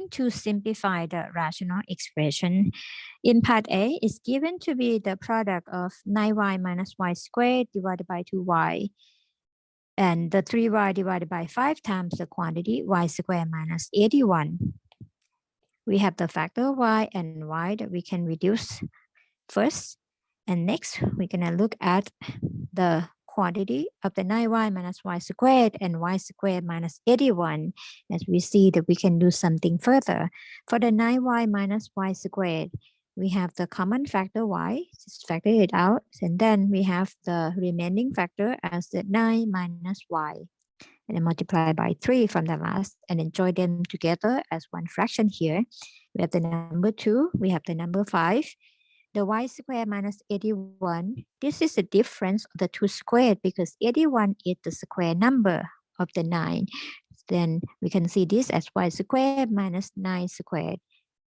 going to simplify the rational expression. In part A, it's given to be the product of 9y minus y squared divided by 2y. And the 3y divided by 5 times the quantity y squared minus 81. We have the factor y and y that we can reduce first. And next, we're going to look at the quantity of the 9y minus y squared and y squared minus 81, as we see that we can do something further. For the 9y minus y squared, we have the common factor y, just factor it out, and then we have the remaining factor as the 9 minus y, and then multiply by 3 from the last, and then join them together as one fraction here. We have the number 2, we have the number 5. The y squared minus 81, this is the difference of the 2 squared because 81 is the square number of the 9. Then we can see this as y squared minus 9 squared.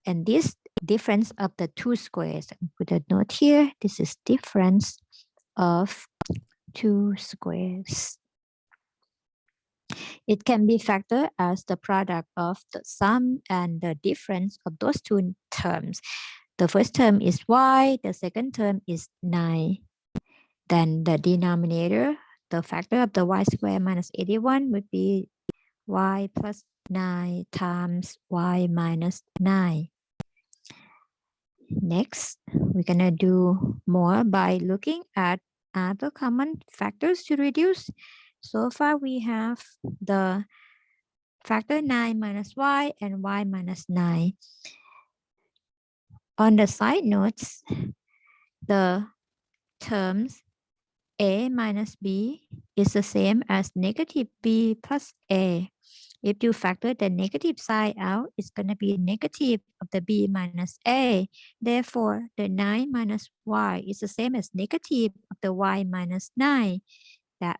And this difference of the 2 squares, put a note here, this is difference of 2 squares. It can be factored as the product of the sum and the difference of those two terms. The first term is y, the second term is 9. Then the denominator, the factor of the y squared minus 81 would be y plus 9 times y minus 9. Next, we're going to do more by looking at other common factors to reduce. So far, we have the factor 9 minus y and y minus 9. On the side notes, the terms a minus b is the same as negative b plus a. If you factor the negative side out, it's going to be negative of the b minus a. Therefore, the 9 minus y is the same as negative of the y minus 9. That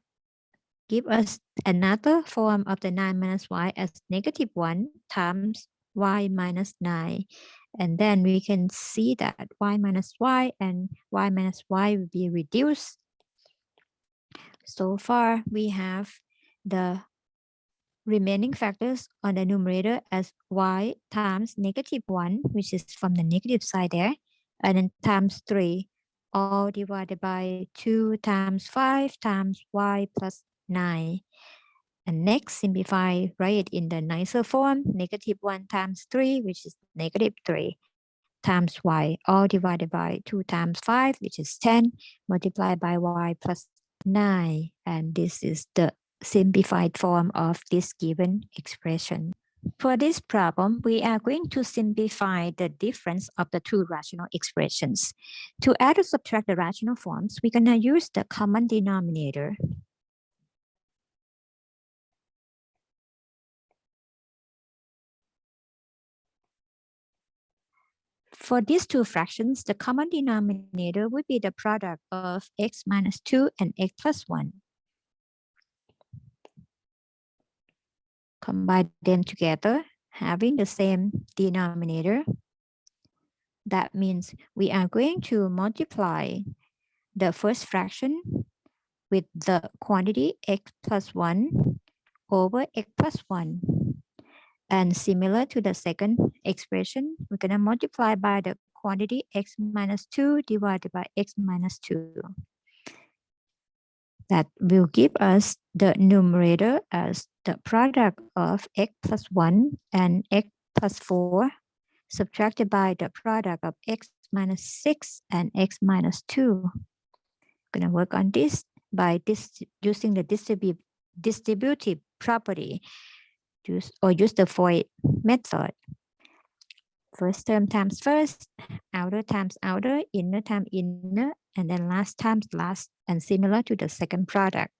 gives us another form of the 9 minus y as negative 1 times y minus 9. And then we can see that y minus y and y minus y will be reduced. So far, we have the remaining factors on the numerator as y times negative 1, which is from the negative side there, and then times 3, all divided by 2 times 5 times y plus 9. And next, simplify, write it in the nicer form, negative 1 times 3, which is negative 3, times y, all divided by 2 times 5, which is 10, multiplied by y plus 9. And this is the simplified form of this given expression. For this problem, we are going to simplify the difference of the two rational expressions. To add or subtract the rational forms, we're going to use the common denominator. For these two fractions, the common denominator would be the product of x minus 2 and x plus 1. Combine them together, having the same denominator. That means we are going to multiply the first fraction with the quantity x plus 1 over x plus 1. And similar to the second expression, we're going to multiply by the quantity x minus 2 divided by x minus 2. That will give us the numerator as the product of x plus 1 and x plus 4 subtracted by the product of x minus 6 and x minus 2. I'm going to work on this by using the distributive property. Use the void method. First term times first, outer times outer, inner times inner, and then last times last, and similar to the second product.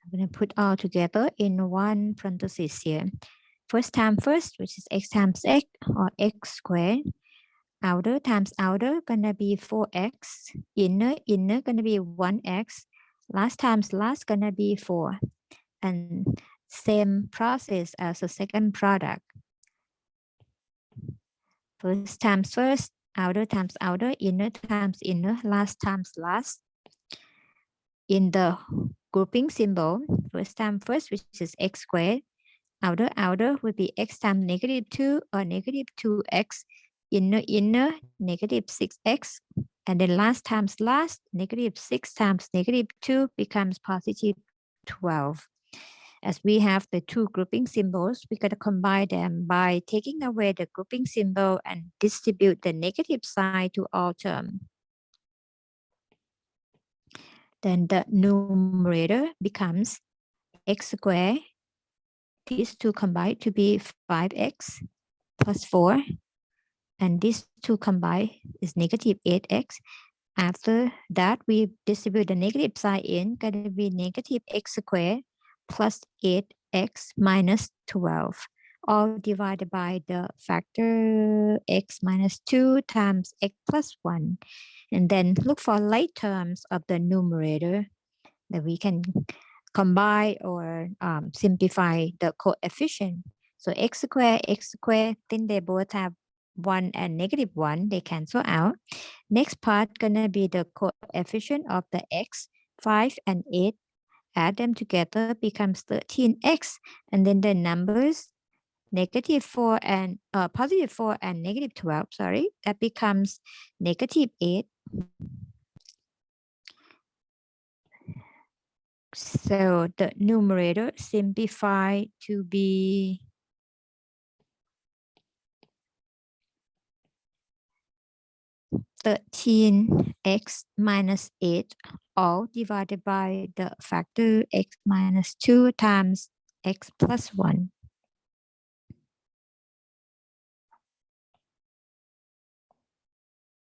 I'm going to put all together in one parenthesis here. First time first, which is x times x or x squared. Outer times outer gonna be 4x. Inner gonna be 1x. Last times last gonna be 4. And same process as the second product. First times first, outer times outer, inner times inner, last times last. In the grouping symbol, first time first, which is x squared, outer outer would be x times negative 2 or negative 2x, inner inner negative 6x, and then last times last, negative 6 times negative 2 becomes positive 12. As we have the two grouping symbols, we're going to combine them by taking away the grouping symbol and distribute the negative sign to all terms. Then the numerator becomes x squared. These two combine to be 5x plus 4. And these two combine is negative 8x. After that, we distribute the negative sign in, going to be negative x squared plus 8x minus 12, all divided by the factor x minus 2 times x plus 1. And then look for like terms of the numerator that we can combine or simplify the coefficient. So x squared, then they both have 1 and negative 1, they cancel out. Next part gonna be the coefficient of the x, 5 and 8. Add them together becomes 13x, and then the numbers negative 4 and positive 4 and negative 12, sorry, that becomes negative 8. So the numerator simplify to be 13x minus 8, all divided by the factor x minus 2 times x plus 1.